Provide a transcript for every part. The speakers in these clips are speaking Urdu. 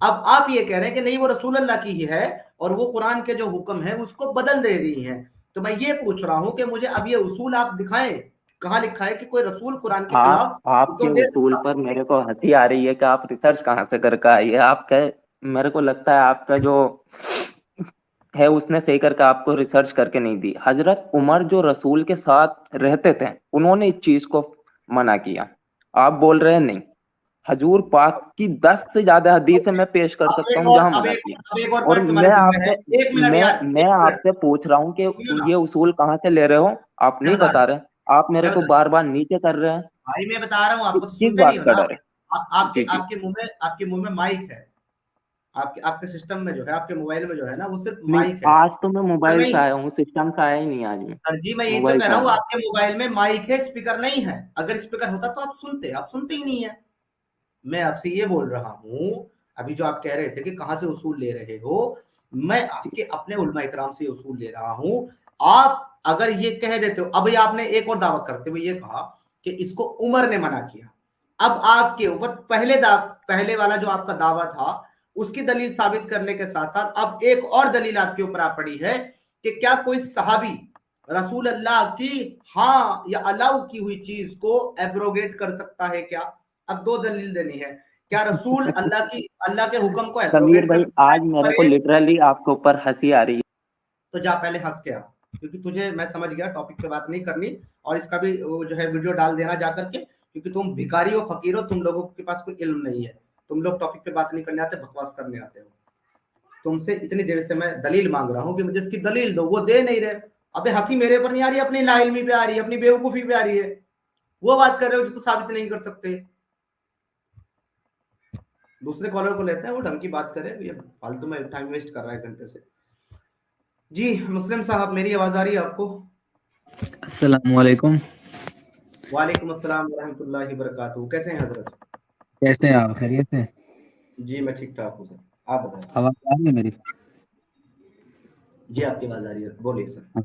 اب آپ یہ کہہ رہے ہیں کہ نہیں وہ رسول اللہ کی ہی ہے اور وہ قرآن کے جو حکم ہے اس کو بدل دے رہی ہیں. تو میں یہ پوچھ رہا ہوں کہ مجھے اب یہ اصول آپ دکھائیں کہاں لکھا ہے کہ کوئی رسول قرآن کے خلاف آپ کے حکم دے اصول سکتا. پر میرے کو ہنسی آ رہی ہے کہ آپ ریسرچ کہاں سے کر کے آئیے. آپ کا میرے کو لگتا ہے آپ کا جو ہے اس نے صحیح کر کے آپ کو ریسرچ کر کے نہیں دی. حضرت عمر جو رسول کے ساتھ رہتے تھے انہوں نے اس چیز کو منع کیا. آپ بول رہے ہیں نہیں. حضور پاک کی 10 سے زیادہ حدیثیں میں پیش کر اب سکتا ایک ہوں اور جہاں اب منع ایک کیا. اب ایک اور اور پوائنٹ تمہارے میں ذمہ آپ ہے. سے ایک منٹ یار, میں ایک آپ منٹ سے پوچھ رہا ہوں کہ سنو نا, یہ اصول کہاں سے لے رہے ہو. آپ میں نہیں بتا رہا بتا ہوں رہے. آپ میرے میں کو بتا بار بار نیچے کر رہے ہیں. بھائی میں بتا رہا ہوں آپ کو تو کس سنتے نہیں بات ہو کا نا. ڈر ہے؟ آپ کے جی جی. آپ کے منہ میں مائک ہے. آپ کے سسٹم میں جو ہے آپ کے موبائل میں جو ہے نا وہ صرف نہیں مائک ہے. آج تو میں سر موبائل میں سے آیا ہوں, سسٹم سے آیا ہی نہیں آج میں. سر جی میں یہی تو موبائل کہہ سے رہا ہوں آیا. آپ کے موبائل میں مائک ہے اسپیکر نہیں ہے. اگر اسپیکر ہوتا تو آپ سنتے ہی نہیں ہے. میں آپ سے یہ بول رہا ہوں ابھی جو آپ کہہ رہے تھے کہ کہاں سے اصول لے رہے ہو, میں آپ کے اپنے علماء اکرام سے اصول لے رہا ہوں. آپ اگر یہ کہہ دیتے ہو, ابھی آپ نے ایک اور دعویٰ کرتے ہوئے یہ کہا کہ اس کو عمر نے منع کیا. اب آپ کے اوپر پہلے والا جو آپ کا دعویٰ تھا اس کی دلیل ثابت کرنے کے ساتھ ساتھ اب ایک اور دلیل آپ کے اوپر آ پڑی ہے کہ کیا کوئی صحابی رسول اللہ کی ہاں یا الاؤ کی ہوئی چیز کو ایبروگیٹ کر سکتا ہے کیا. اب دو دلیل دینی ہے. کیا رسول اللہ کے حکم کو سمیر ایبروگیٹ کر بھائی سکتا آج ہے میرے کو پریڈ؟ لٹرلی آپ کے اوپر ہنسی آ رہی ہے. تو جا پہلے ہنس کے آ, کیونکہ تجھے میں سمجھ گیا ٹاپک پہ بات نہیں کرنی, اور اس کا بھی وہ جو ہے ویڈیو ڈال دینا جا کر کے, کیونکہ تم بھکاری ہو, فقیر ہو, تم لوگوں کے پاس کوئی علم نہیں ہے. تم لوگ ٹاپک پہ بات نہیں کرنے آتے, بکواس کرنے آتے ہو. تم سے اتنی دیر سے میں دلیل مانگ رہا ہوں کہ مجھے اس کی دلیل دو, وہ دے نہیں رہے. ابے ہنسی میرے پر نہیں آ رہی, اپنی لا علمی پہ آ رہی ہے, اپنی بیوقوفی پہ آ رہی ہے. وہ بات کر رہے ہو جس کو ثابت نہیں کر سکتے. دوسرے کالر کو لیتے ہیں, وہ ڈھنگ کی بات کرے, یہ فالتو میں ٹائم ویسٹ کر رہا ہے گھنٹے سے. جی مسلم صاحب میری آواز آ رہی ہے آپ کو؟ السلام علیکم. وعلیکم السلام ورحمۃ اللہ وبرکاتہ. کیسے ہیں حضرت؟ کیسے ہیں آپ, خیریت سے؟ جی میں ٹھیک ٹھاک ہوں سر, آپ بتائیں. آواز آ رہی ہے میری؟ جی آپ کی آواز آ رہی ہے, بولیے سر.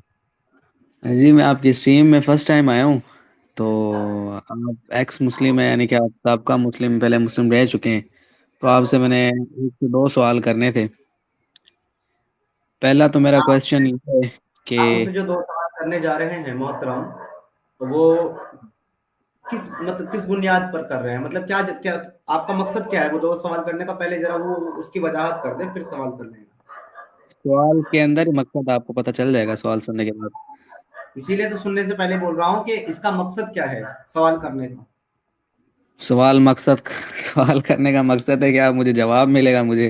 جی میں آپ کی اسٹریم میں فرسٹ ٹائم آیا ہوں. تو آپ ایکس مسلم ہیں, یعنی کہ آپ سابقہ مسلم, پہلے مسلم رہ چکے ہیں. تو آپ سے میں نے 1 سے 2 سوال کرنے تھے. پہلا تو میرا کوشچن یہ ہے کہ آپ سے جو 2 سوال کرنے جا رہے ہیں محترم, وہ کس بنیاد پر کر رہے ہیں؟ مطلب کیا آپ کا مقصد کیا ہے وہ 2 سوال کرنے کا؟ پہلے ذرا وہ اس کی وضاحت کر دیں پھر سوال کر لیں. سوال کے اندر ہی مقصد آپ کو پتہ چل جائے گا سوال سننے کے بعد. اسی لیے تو سننے سے پہلے بول رہا ہوں کہ اس کا مقصد کیا ہے سوال کرنے کا. سوال کرنے کا مقصد ہے کہ آپ مجھے جواب ملے گا, مجھے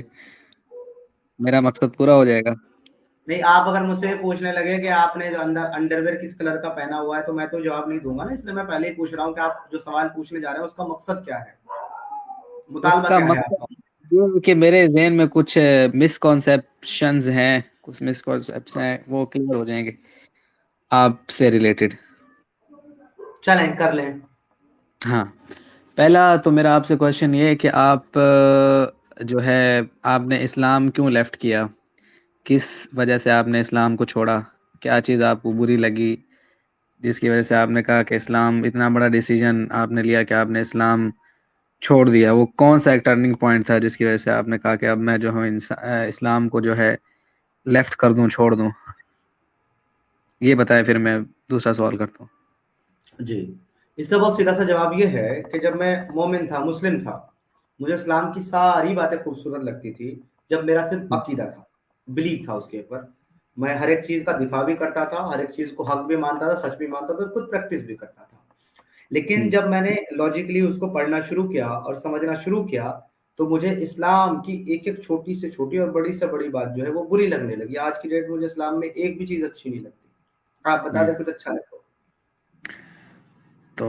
میرا مقصد پورا ہو جائے گا. نہیں, آپ اگر مجھ سے پوچھنے لگے کہ آپ نے جو انڈر ویئر کس کلر کا پہنا ہوا ہے تو میں تو جواب نہیں دوں گا نا. اس لیے میں پہلے ہی پوچھ رہا ہوں کہ آپ جو سوال پوچھنے جا رہے ہیں اس کا مقصد کیا ہے, اس مطالبہ کا کیا ہے آپ کا؟ مقصد یہ ہے کہ میرے ذہن میں کچھ مسکنسیپشنز ہیں, کچھ مسکنسیپٹس ہیں, وہ کلیئر ہو جائیں گے آپ سے ریلیٹڈ. چلیں کر لیں. ہاں, پہلا تو میرا آپ سے کوشچن یہ ہے کہ آپ جو ہے آپ نے اسلام کیوں لیفٹ کیا, کس وجہ سے آپ نے اسلام کو چھوڑا, کیا چیز آپ کو بری لگی جس کی وجہ سے آپ نے کہا کہ اسلام, اتنا بڑا ڈیسیجن آپ نے لیا کہ آپ نے اسلام چھوڑ دیا. وہ کون سا ایک ٹرننگ پوائنٹ تھا جس کی وجہ سے آپ نے کہا کہ اب میں جو ہوں اسلام کو جو ہے لیفٹ کر دوں, چھوڑ دوں؟ یہ بتائیں پھر میں دوسرا سوال کرتا ہوں. جی اس کا بہت سیدھا سا جواب یہ ہے کہ جب میں مومن تھا, مسلم تھا, مجھے اسلام کی ساری باتیں خوبصورت لگتی تھی. جب میرا صرف عقیدہ تھا, بلیو تھا اس کے اوپر, میں ہر ایک چیز کا دفاع بھی کرتا تھا, ہر ایک چیز کو حق بھی مانتا تھا, سچ بھی مانتا تھا, اور خود پریکٹس بھی کرتا تھا. لیکن جب میں نے لاجیکلی اس کو پڑھنا شروع کیا اور سمجھنا شروع کیا تو مجھے اسلام کی ایک ایک چھوٹی سے چھوٹی اور بڑی سے بڑی بات جو ہے وہ بری لگنے لگی. آج کی ڈیٹ میں مجھے اسلام میں ایک بھی چیز اچھی نہیں لگتی. آپ بتا دیں کچھ اچھا لگتا. تو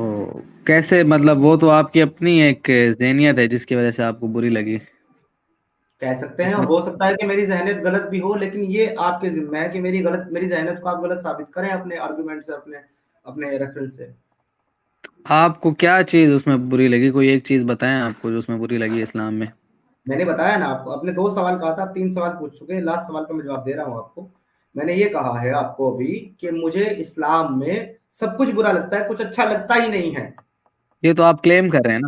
کیسے, مطلب وہ تو آپ کی اپنی ایک ذہنیت ہے جس کی وجہ سے آپ کو بری لگی. کہہ سکتے ہیں, اس اور میں ہو سکتا ہے کہ میری ذہنیت غلط بھی ہو, لیکن یہ آپ کے ذمہ ہے کہ میری ذہنیت کو آپ غلط ثابت کریں اپنے آرگومنٹ سے, اپنے ریفرنس سے. آپ کو کیا چیز اس میں بری لگی, کوئی ایک چیز بتائیں آپ کو جو اس میں بری لگی اسلام میں. میں نے بتایا نا آپ کو, اپنے 2 سوال کہا تھا, آپ 3 سوال پوچھ چکے ہیں, لاسٹ سوال کا میں جواب دے رہا ہوں آپ کو. میں نے یہ کہا ہے آپ کو ابھی کہ مجھے اسلام میں سب کچھ برا لگتا ہے, کچھ اچھا لگتا ہی نہیں ہے. یہ تو آپ کلیم کر رہے ہیں نا.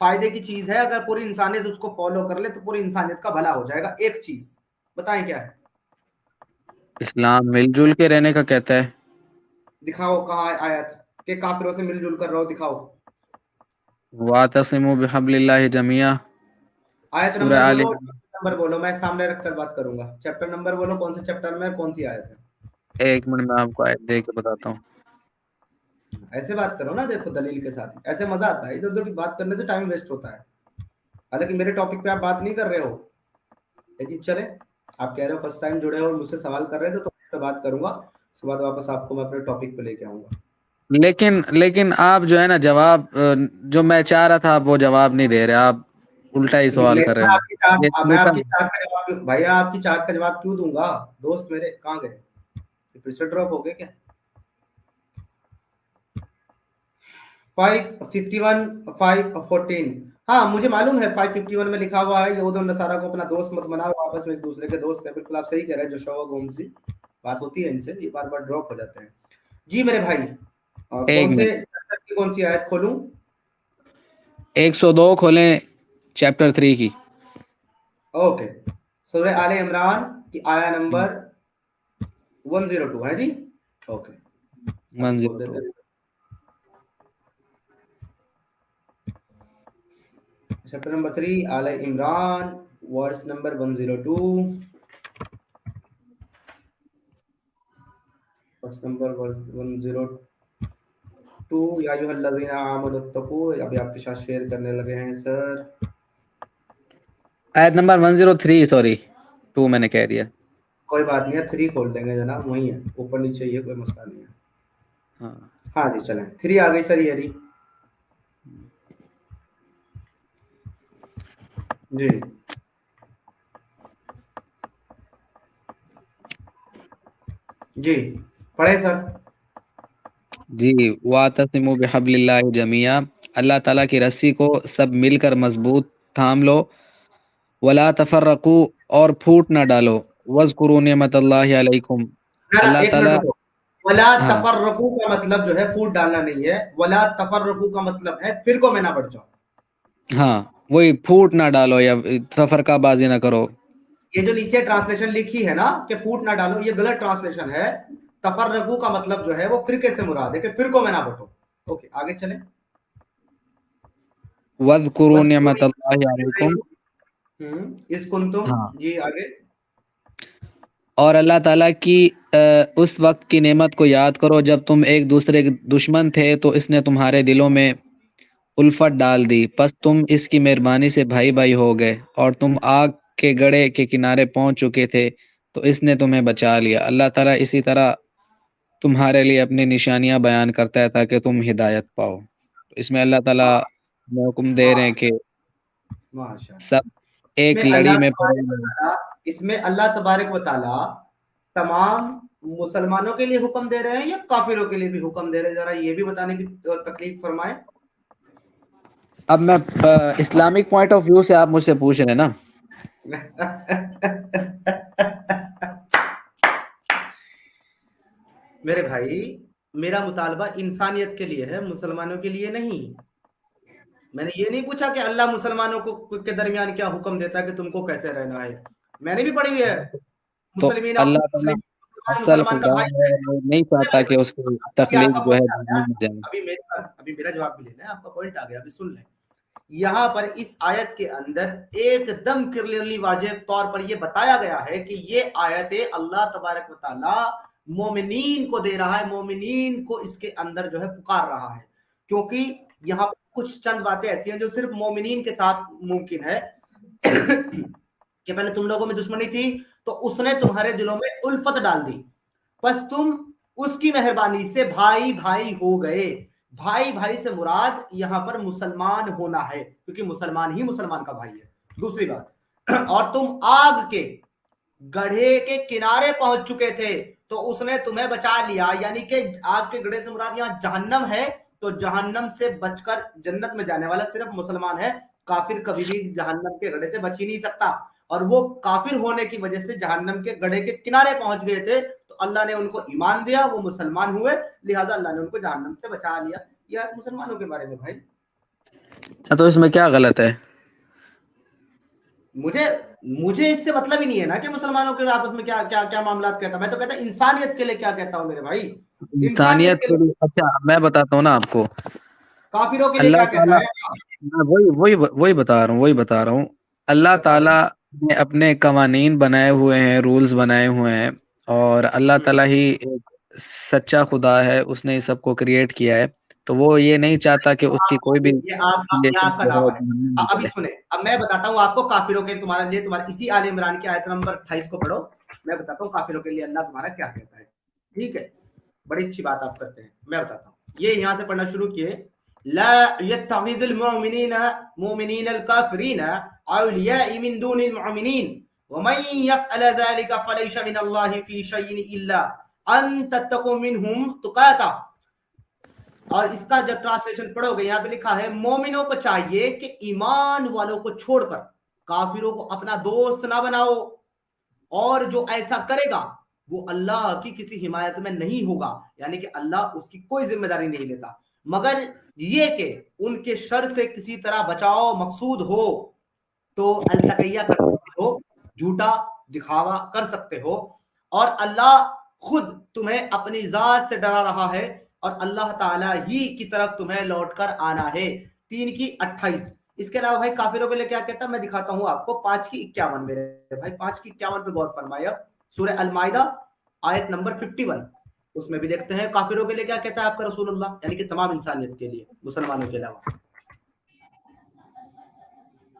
فائدے کی چیز ہے, اگر پوری انسانیت اس کو فالو کر لے تو پوری انسانیت کا بھلا ہو جائے گا. ایک چیز بتائیں کیا ہے؟ اسلام مل جل کے رہنے کا کہتا ہے. دکھاؤ کہاں آیت کہ کافروں سے مل جل کر رہو, دکھاؤ. وَاعْتَصِمُوا بِحَبْلِ اللَّهِ جَمِيعًا, آیت سورہ نمبر آل بولو, عمران. نمبر بولو, میں سامنے رکھ کر بات کروں گا. چیپٹر نمبر بولو, کون سے چیپٹر میں کون سی آیت ہے. ایک منٹ میں آپ کو آیت دے کے بتاتا ہوں. ایسے بات کرو نا, دیکھو دلیل کے ساتھ, ایسے مزہ آتا ہے. ادھر ادھر کی بات کرنے سے ٹائم ویسٹ ہوتا ہے. حالانکہ میرے ٹاپک پہ آپ بات نہیں کر رہے ہو, لیکن چلے آپ کہہ رہے ہو فرسٹ ٹائم جڑے ہو, مجھ سے سوال کر رہے تھے تو میں بات کروں گا. اس کے بعد واپس آپ کو میں اپنے ٹاپک پہ لے کے آؤں گا. لیکن آپ جو ہے نا جواب جو میں چاہ رہا تھا وہ جواب نہیں دے رہے, آپ الٹا ہی سوال کر رہے میں آپ کی چاہت, ہیں. میں آپ کی چاہت کا جواب, بھائی آپ کی چاہت کا جواب کیوں دوں گا؟ دوست میرے کہاں گئے, پھر سے ڈراپ ہو گئے کیا؟ 551 514, ہاں مجھے معلوم ہے 551 میں لکھا ہوا ہے یہود و نصارہ کو اپنا دوست مت بناؤ, آپس میں ایک دوسرے کے دوست ہیں. بالکل آپ صحیح کہہ رہے ہیں. جو شو گومسی بات ہوتی ہے ان سے, یہ بار بار ڈراپ ہو جاتے ہیں. جی میرے بھائی, ایک کون سے منٹ, کون سی آیت کھولوں؟ 102 کھولیں, چیپٹر 3 کی. اوکے, سورہ آل عمران کی آیا نمبر 102 ہے جی. اوکے, ابھی کھول 102. دیتے ہیں. Chapter number 3 Al Imran verse number 102. Verse number 102. یا ایھا الذین آمنوا اتقوا, ابھی آپ کے ساتھ شیئر کرنے لگے ہیں سر. آیت نمبر 103, سوری 2 میں نے کہہ دیا. کوئی بات نہیں ہے, 3 کھول دیں گے جناب, وہی ہے اوپر نیچے, یہ کوئی مسئلہ نہیں ہے. ہاں ہاں جی چلیں, 3 آ گئی سر. یہ رہی جی. جی پڑھے سر. جی, وَاعْتَصِمُوا بِحَبْلِ اللَّهِ جَمِيعًا, اللہ تعالیٰ کی رسی کو سب مل کر مضبوط تھام لو. وَلَا تَفَرَّقُوا, اور پھوٹ نہ ڈالو. وَاذْكُرُوا نِعْمَتَ اللَّهِ عَلَيْكُمْ, اللہ ایک منٹ تعالیٰ. رکو. ولا ہاں تفرقوا کا مطلب جو ہے پھوٹ ڈالنا نہیں ہے. ولا تفرقوا کا مطلب ہے فرقوں میں نہ بڑھ جاؤ. ہاں وہی, پھوٹ نہ ڈالو یا تفرقہ بازی نہ کرو. یہ جو نیچے ٹرانسلیشن لکھی ہے نا کہ پھوٹ نہ ڈالو, یہ غلط ٹرانسلیشن ہے. تفرقوا کا مطلب جو ہے وہ فرقے سے مراد ہے, کہ فرقوں میں نہ بٹو. اوکے آگے چلیں. وَاذْكُرُوا وَاذْكُرُوا نِعْمَتَ اللَّهِ عَلَيْكُمْ. اس کنتم. ہاں, جی آگے. اور اللہ تعالیٰ کی اس وقت کی نعمت کو یاد کرو جب تم ایک دوسرے کے دشمن تھے, تو اس نے تمہارے دلوں میں الفت ڈال دی, پس تم اس کی مہربانی سے بھائی بھائی ہو گئے, اور تم آگ کے گڑھے کے کنارے پہنچ چکے تھے تو اس نے تمہیں بچا لیا. اللہ تعالیٰ اسی طرح تمہارے لیے اپنی نشانیاں بیان کرتا ہے تاکہ تم ہدایت پاؤ. اس میں اللہ تعالیٰ حکم دے رہے ہیں کہ ماشاءاللہ. سب ایک لڑی میں اس میں اللہ تبارک و تعالی تمام مسلمانوں کے لیے حکم دے رہے ہیں یا کافروں کے لیے بھی حکم دے رہے ہیں؟ ذرا یہ بھی بتانے کی تکلیف فرمائیں. اب میں اسلامک پوائنٹ آف ویو سے آپ مجھ سے پوچھ رہے ہیں نا. میرے بھائی, میرا مطالبہ انسانیت کے لیے ہے, مسلمانوں کے لیے نہیں. میں نے یہ نہیں پوچھا کہ اللہ مسلمانوں کو کے درمیان کیا حکم دیتا ہے کہ تم کو کیسے رہنا ہے. میں نے بھی پڑھی ہے تو مسلمین اللہ تعالیٰ اصل مسلمان کا خدا بھائی ہے, وہ نہیں چاہتا کہ اس کی تخلیق جو ہے جائے. ابھی میرا جواب بھی لینا ہے, آپ کا پوائنٹ آ گیا, ابھی سن لیں. یہاں پر اس آیت کے اندر ایک دم کلیئرلی واضح طور پر یہ بتایا گیا ہے کہ یہ آیت اللہ تبارک و تعالی مومنین کو دے رہا ہے, مومنین کو اس کے اندر جو ہے پکار رہا ہے, کیونکہ یہاں پر کچھ چند باتیں ایسی ہیں جو صرف مومنین کے ساتھ ممکن ہے. کہ پہلے تم لوگوں میں دشمنی تھی تو اس نے تمہارے دلوں میں الفت ڈال دی, بس تم اس کی مہربانی سے بھائی بھائی ہو گئے. بھائی بھائی سے مراد یہاں پر مسلمان ہونا ہے, کیونکہ مسلمان ہی مسلمان کا بھائی ہے. دوسری بات, اور تم آگ کے گڑھے کے کنارے پہنچ چکے تھے تو اس نے تمہیں بچا لیا. یعنی کہ آگ کے گڑھے سے مراد یہاں جہنم ہے, تو جہنم سے بچ کر جنت میں جانے والا صرف مسلمان ہے. کافر کبھی بھی جہنم کے گڑھے سے بچ ہی نہیں سکتا, اور وہ کافر ہونے کی وجہ سے جہنم کے گڑھے کے کنارے پہنچ گئے تھے, تو اللہ نے ان کو ایمان دیا, وہ مسلمان ہوئے, لہٰذا اللہ نے ان کو جہنم سے بچا لیا. یہ مسلمانوں کے بارے میں بھائی. تو اس میں کیا غلط ہے؟ مجھے اس سے مطلب ہی نہیں ہے نا کہ مسلمانوں کے آپس میں کیا کیا کیا معاملات کہتا. میں تو کہتا انسانیت کے لیے کیا کہتا ہوں میرے بھائی, انسانیت انسانیت کے کے لیے. لیے اچھا میں بتاتا ہوں نا آپ کو. کافروں کے لیے اللہ کیا کہتا تعالیٰ, ہے؟ میں وہی بتا رہا ہوں. اللہ بتائیں. تعالیٰ نے اپنے قوانین بنائے ہوئے ہیں, رولز بنائے ہوئے ہیں, اور اللہ تعالیٰ ہی ایک سچا خدا ہے, اس نے اس سب کو کریٹ کیا ہے. تو وہ یہ نہیں چاہتا کہ اس کی کوئی بھی یہ آپ کا جو ہے دعویٰ ہے. جہنم میں ابھی چلے. سنیں, اب میں بتاتا ہوں آپ کو کافروں کے تمہارے لیے, تمہارے اسی آل عمران کی آیت نمبر 28 کو پڑھو. میں بتاتا ہوں کافروں کے لیے اللہ تمہارا کیا کہتا ہے. ٹھیک ہے, بڑی اچھی بات آپ کرتے ہیں. میں بتاتا ہوں, یہ یہاں سے پڑھنا شروع کیے. لا يتخذ المؤمنين الكافرين اولیاء من دون المؤمنین ومن يفعل ذلك فليس من الله في شيء الا ان تتقوا منهم تقاتا. اور اس کا جب ٹرانسلیشن پڑھو گے, یہاں پہ لکھا ہے مومنوں کو چاہیے کہ ایمان والوں کو چھوڑ کر کافروں کو اپنا دوست نہ بناؤ, اور جو ایسا کرے گا وہ اللہ کی کسی حمایت میں نہیں ہوگا, یعنی کہ اللہ اس کی کوئی ذمہ داری نہیں لیتا, مگر یہ کہ ان کے شر سے کسی طرح بچاؤ مقصود ہو تو التقیہ کر سکتے ہو, جھوٹا دکھاوا کر سکتے ہو, اور اللہ خود تمہیں اپنی ذات سے ڈرا رہا ہے, اور اللہ تعالیٰ ہی کی طرف تمہیں لوٹ کر آنا ہے. 3:28. اس کے علاوہ بھائی کافروں کے لیے کیا کہتا ہے میں دکھاتا ہوں آپ کو. 5:51 میرے بھائی, 5:51 پہ غور فرمایا. سورہ المائدہ آیت نمبر 51, اس میں بھی دیکھتے ہیں کافروں کے لیے کیا کہتا ہے آپ کا رسول اللہ, یعنی کہ تمام انسانیت کے لیے, مسلمانوں کے علاوہ.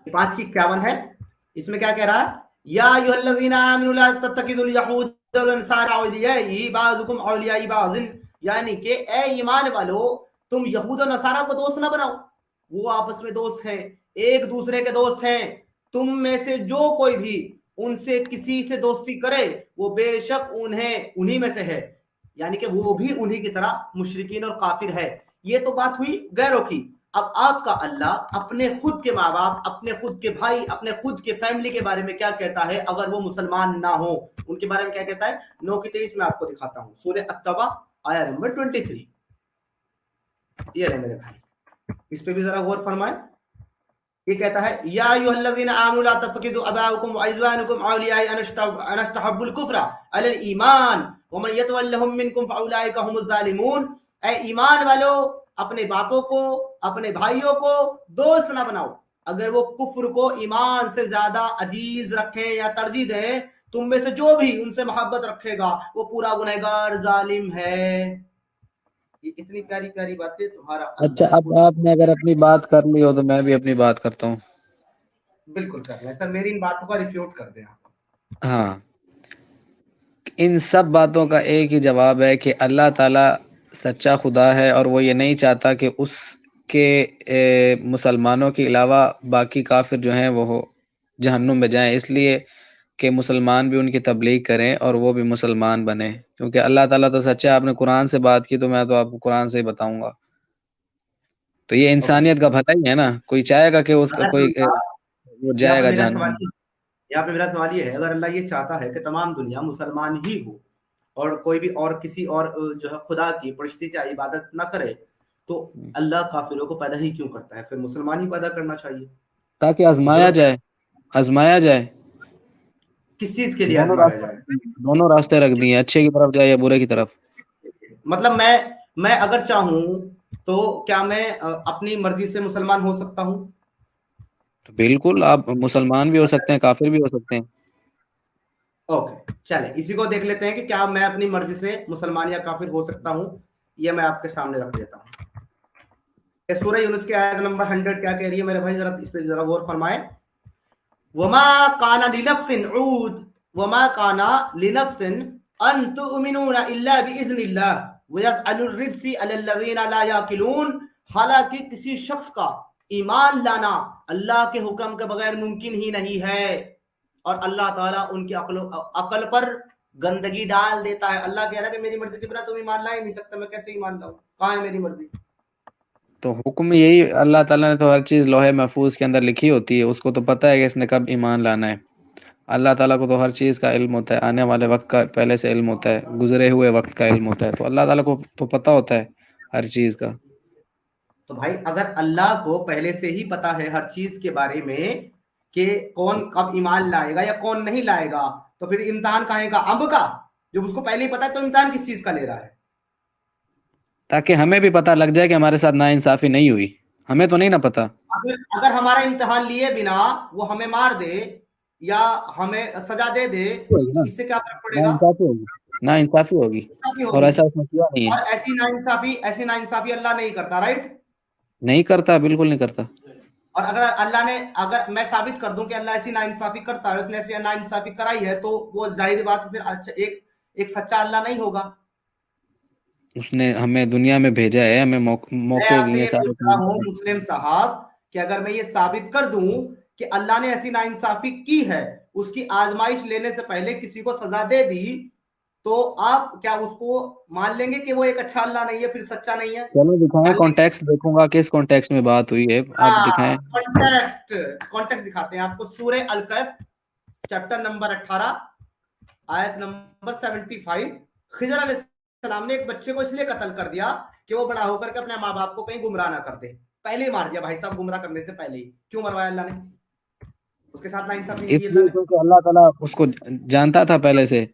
5:51 ہے, اس میں کیا کہہ رہا ہے؟ یا ایھا الذین آمنوا لا تتخذوا اليهود والنصارى اولیاء بعضکم اولیاء بعض, یعنی کہ اے ایمان والو تم یہود و نصارہ کو دوست نہ بناؤ, وہ آپس میں دوست ہیں, ایک دوسرے کے دوست ہیں. تم میں سے جو کوئی بھی ان سے کسی سے دوستی کرے وہ بے شک انہی میں سے ہے, یعنی کہ وہ بھی انہی کی طرح مشرکین اور کافر ہے. یہ تو بات ہوئی غیروں کی. اب آپ کا اللہ اپنے خود کے ماں باپ, اپنے خود کے بھائی, اپنے خود کے فیملی کے بارے میں کیا کہتا ہے اگر وہ مسلمان نہ ہو, ان کے بارے میں کیا کہتا ہے؟ 9:23 میں آپ کو دکھاتا ہوں, سورہ التوبہ آیا نمبر 23. یہ رہے میرے بھائی, اس پہ بھی ذرا غور فرمائیں. یہ کہتا ہے یا ایھا الذین آمنوا لا تتخذوا آباءکم وازواجکم اولیاء ان استحبوا الکفر علی الایمان ومن یتولہم منکم فاولئک هم الظالمون. اے ایمان والو اپنے باپوں کو, اپنے بھائیوں کو دوست نہ بناؤ اگر وہ کفر کو ایمان سے زیادہ عزیز رکھیں یا ترجیح دیں. تم میں سے جو بھی ان سے محبت رکھے گا وہ پورا گنہگار ظالم ہے. یہ اتنی پیاری پیاری باتیں تمہارا اچھا, اللہ اب آپ نے اگر اپنی بات کر لی ہو تو میں بھی اپنی بات کرتا ہوں. بالکل کر لیں سر, میری ان باتوں کا ریفیوٹ کر دیں آپ. ہاں, ان سب باتوں کا ایک ہی جواب ہے کہ اللہ تعالیٰ سچا خدا ہے, اور وہ یہ نہیں چاہتا کہ اس کے مسلمانوں کے علاوہ باقی کافر جو ہیں وہ جہنم میں جائیں, اس لیے کہ مسلمان بھی ان کی تبلیغ کریں اور وہ بھی مسلمان بنیں, کیونکہ اللہ تعالیٰ تو سچا. آپ نے قرآن سے بات کی تو میں تو آپ کو قرآن سے ہی بتاؤں گا. تو یہ انسانیت کا بھلا ہی ہے نا, کوئی چاہے گا کہ اس کا کوئی وہ جائے گا جہنم. یہاں پہ میرا سوال یہ ہے, اگر اللہ یہ چاہتا ہے کہ تمام دنیا مسلمان ہی ہو اور کوئی بھی اور کسی اور جو ہے خدا کی پرشتی کی عبادت نہ کرے, تو اللہ کافروں کو پیدا ہی کیوں کرتا ہے؟ پھر مسلمان ہی پیدا کرنا چاہیے تاکہ آزمایا جائے. کس چیز کے لیے آزمایا جائے؟ دونوں راستے رکھ دیے, اچھے کی طرف جائے یا برے کی طرف. مطلب میں اگر چاہوں تو کیا میں اپنی مرضی سے مسلمان ہو سکتا ہوں؟ بالکل, آپ مسلمان بھی ہو سکتے ہیں, کافر بھی ہو سکتے ہیں. اوکے, چلے اسی کو دیکھ لیتے ہیں کہ کیا میں اپنی مرضی سے مسلمان یا کافر ہو سکتا ہوں. یہ میں آپ کے سامنے رکھ دیتا ہوں. سورہ یونس کی آیت نمبر 100 کیا کہہ رہی ہے میرے بھائی, ذرا اس پہ ذرا غور فرمائیں. وما كان لنفس ان تؤمنون الا باذن الله ويجعل الرجس على الذين لا يعقلون. حالانکہ کسی شخص کا ایمان لانا اللہ کے حکم کے بغیر ممکن ہی نہیں ہے, اور اللہ تعالیٰ ان کی عقل پر گندگی ڈال دیتا ہے. اللہ کہہ رہا ہے کہ میری مرضی کے بنا تم ایمان لا ہی نہیں سکتا, میں کیسے ایمان لاؤں؟ کہاں ہے میری مرضی؟ تو حکم یہی, اللہ تعالیٰ نے تو ہر چیز لوح محفوظ کے اندر لکھی ہوتی ہے, اس کو تو پتہ ہے کہ اس نے کب ایمان لانا ہے. اللہ تعالیٰ کو تو ہر چیز کا علم ہوتا ہے, آنے والے وقت کا پہلے سے علم ہوتا ہے, گزرے ہوئے وقت کا علم ہوتا ہے, تو اللہ تعالیٰ کو تو پتہ ہوتا ہے ہر چیز کا. تو بھائی اگر اللہ کو پہلے سے ہی پتا ہے ہر چیز کے بارے میں کہ کون کب ایمان لائے گا یا کون نہیں لائے گا, تو پھر امتحان کہاں کا امب کا, جب اس کو پہلے ہی پتا ہے تو امتحان کس چیز کا لے رہا ہے؟ تاکہ ہمیں بھی پتا لگ جائے کہ ہمارے ساتھ ناانصافی نہیں ہوئی, ہمیں تو نہیں نا پتا. اگر ہمارا امتحان لیے بنا وہ ہمیں مار دے یا ہمیں سزا دے دے تو اس سے کیا فرق پڑے گا؟ ناانصافی ہوگی, اور ایسا اس نے کیا نہیں ہے. اور ایسی ناانصافی اللہ نہیں کرتا, رائٹ؟ نہیں کرتا, بالکل نہیں کرتا. اور اگر میں ثابت کر دوں کہ اللہ ایسی ناانصافی کرتا ہے, اس نے ایسی ناانصافی کرائی ہے, تو وہ ظاہر بات پھر ایک سچا اللہ نہیں ہوگا. اس نے ہمیں دنیا میں بھیجا ہے, ہمیں موقع دیے سارے. مسلم صاحب کہ اگر میں یہ ثابت کر دوں کہ اللہ نے ایسی ناانصافی کی ہے, اس کی آزمائش لینے سے پہلے کسی کو سزا دے دی, تو آپ کیا اس کو مان لیں گے کہ وہ ایک اچھا اللہ نہیں ہے, پھر سچا نہیں ہے؟ چلو دکھائیں, کانٹیکسٹ دیکھوں گا کس کانٹیکسٹ میں بات ہوئی ہے, آپ دکھائیں. کانٹیکسٹ دکھاتے ہیں آپ کو. سورہ الکہف چیپٹر نمبر 18 آیت نمبر 75. خضر علیہ السلام نے ایک بچے کو اس لیے قتل کر دیا کہ وہ بڑا ہو کر کے اپنے ماں باپ کو کہیں گمراہ نہ کر دے. پہلے ہی مار دیا بھائی صاحب, گمراہ کرنے سے پہلے ہی. کیوں مروایا اللہ نے؟ اس کے ساتھ ناانصافی نہیں کی اللہ نے. کیونکہ اللہ تعالیٰ اس کو جانتا تھا پہلے سے,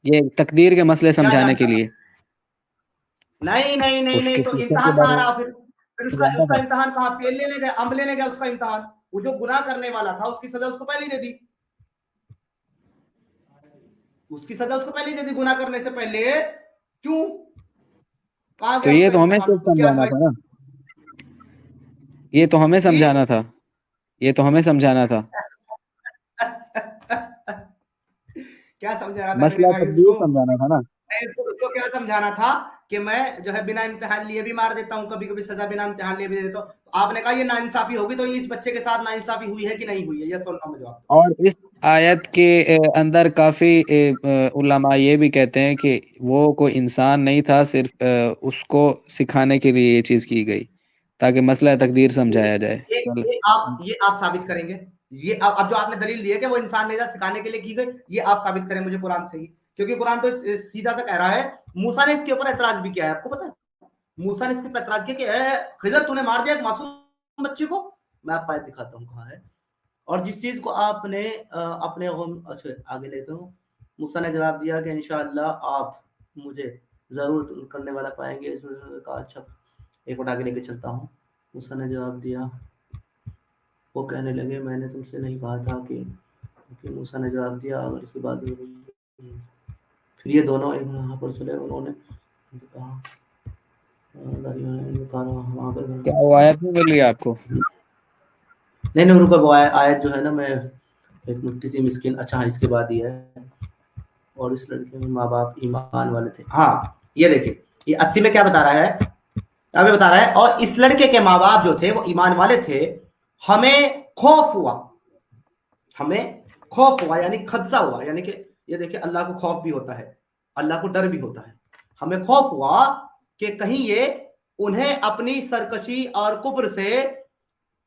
یہ تقدیر کے مسئلے سمجھانے کے لیے. نہیں تو امتحان کہاں رہا پھر اس کا امتحان کہاں؟ تیل لینے گیا, امب لینے گیا, اس کا امتحان. وہ جو گناہ کرنے والا تھا اس کی سزا اس کو پہلے دے دی, گناہ کرنے سے پہلے. کیوں؟ تو یہ تو ہمیں سمجھانا تھا نا, یہ تو ہمیں سمجھانا تھا, کیا سمجھانا تھا؟ مسئلہ تقدیر سمجھانا تھا نا. اس کو کیا سمجھانا تھا کہ میں جو ہے بنا امتحان لیے بھی مار دیتا ہوں, کبھی کبھی سزا بنا امتحان لیے بھی دیتا ہوں. آپ نے کہا یہ ناانصافی ہوگی, تو اس بچے کے ساتھ ناانصافی ہوئی ہے کہ نہیں ہوئی ہے؟ یہ سننا مجھے. اور اس آیت کے اندر کافی علماء یہ بھی کہتے ہیں کہ وہ کوئی انسان نہیں تھا, صرف اس کو سکھانے کے لیے یہ چیز کی گئی تاکہ مسئلہ تقدیر سمجھایا جائے. یہ آپ ثابت کریں گے؟ یہ اب جو آپ نے دلیل دی ہے کہ وہ انسان نہیں تھا, سکھانے کے لیے کی گئی, یہ آپ ثابت کریں مجھے قرآن سے ہی. کیونکہ قرآن تو سیدھا سا کہہ رہا ہے. موسیٰ نے اس کے اوپر اعتراض بھی کیا ہے, آپ کو پتا ہے؟ موسیٰ نے اس کے اوپر اعتراض کیا کہ اے خضر تو نے مار دیا ایک معصوم بچے کو. میں آپ کو آیت دکھاتا ہوں کہاں ہے. اور جس چیز کو آپ نے اپنے اچھا آگے لیتا ہوں. موسیٰ نے جواب دیا کہ انشاءاللہ آپ مجھے ضرور کرنے والا پائیں گے. اس میں کہا اچھا ایک وقت آگے لے کے چلتا ہوں. موسیٰ نے جواب دیا, وہ کہنے لگے میں نے تم سے نہیں کہا تھا کہ موسیٰ نے جواب دیا. اور اس کے بعد پھر یہ دونوں یہاں پر چلے, انہوں نے کہا کیا وہ آیت نہیں مل رہی آپ کو؟ نہیں رکو, وہ آیت جو ہے نا, میں ایک مٹی سی مسکین. اچھا اس کے بعد یہ ہے, اور اس لڑکے میں ماں باپ ایمان والے تھے. ہاں یہ دیکھیں, یہ 80 میں کیا بتا رہا ہے, یہاں پہ بتا رہا ہے اور اس لڑکے کے ماں باپ جو تھے وہ ایمان والے تھے. ہمیں خوف ہوا یعنی خدشہ ہوا, یعنی کہ یہ دیکھیں اللہ کو خوف بھی ہوتا ہے, اللہ کو ڈر بھی ہوتا ہے. ہمیں خوف ہوا کہ کہیں یہ انہیں اپنی سرکشی اور کفر سے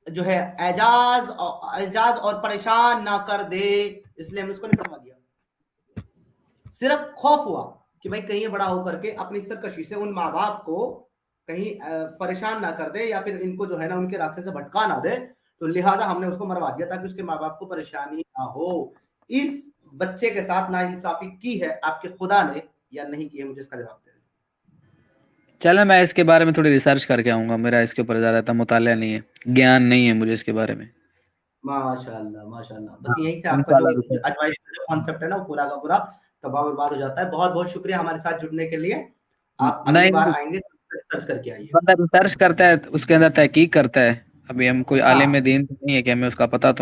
جو ہے اعجاز اور پریشان نہ کر دے, اس لیے ہم اس کو نکلوا دیا. صرف خوف ہوا کہ بھائی کہیں بڑا ہو کر کے اپنی سرکشی سے ان ماں باپ کو کہیں پریشان نہ کر دے, یا پھر ان کو جو ہے نا ان کے راستے سے بھٹکا نہ دے. تو لہٰذا ہم نے اس کو مروا دیا تاکہ اس کے ماں باپ کو پریشانی نہ ہو. اس بچے کے ساتھ ناانصافی کی ہے آپ کے خدا نے یا نہیں کی ہے؟ مجھے اس کا جواب دیں. چلیں میں اس کے بارے میں تھوڑی ریسرچ کر کے آؤں گا, میرا اس کے اوپر زیادہ مطالعہ نہیں ہے, گیان نہیں ہے مجھے اس کے بارے میں. ماشاءاللہ ماشاءاللہ. بس یہیں سے آپ کا جو کانسیپٹ ہے نا وہ پورا کا پورا تباہ برباد ہو جاتا ہے. بہت بہت شکریہ ہمارے ساتھ جڑنے کے لیے. آپ اگلی بار آئیں گے ریسرچ کر کے آئیے. بندہ ریسرچ کرتا ہے, اس کے اندر تحقیق کرتا ہے. ابھی ہم کوئی عالم دین نہیں ہے کہ ہمیں اس کا پتہ تو نہیں.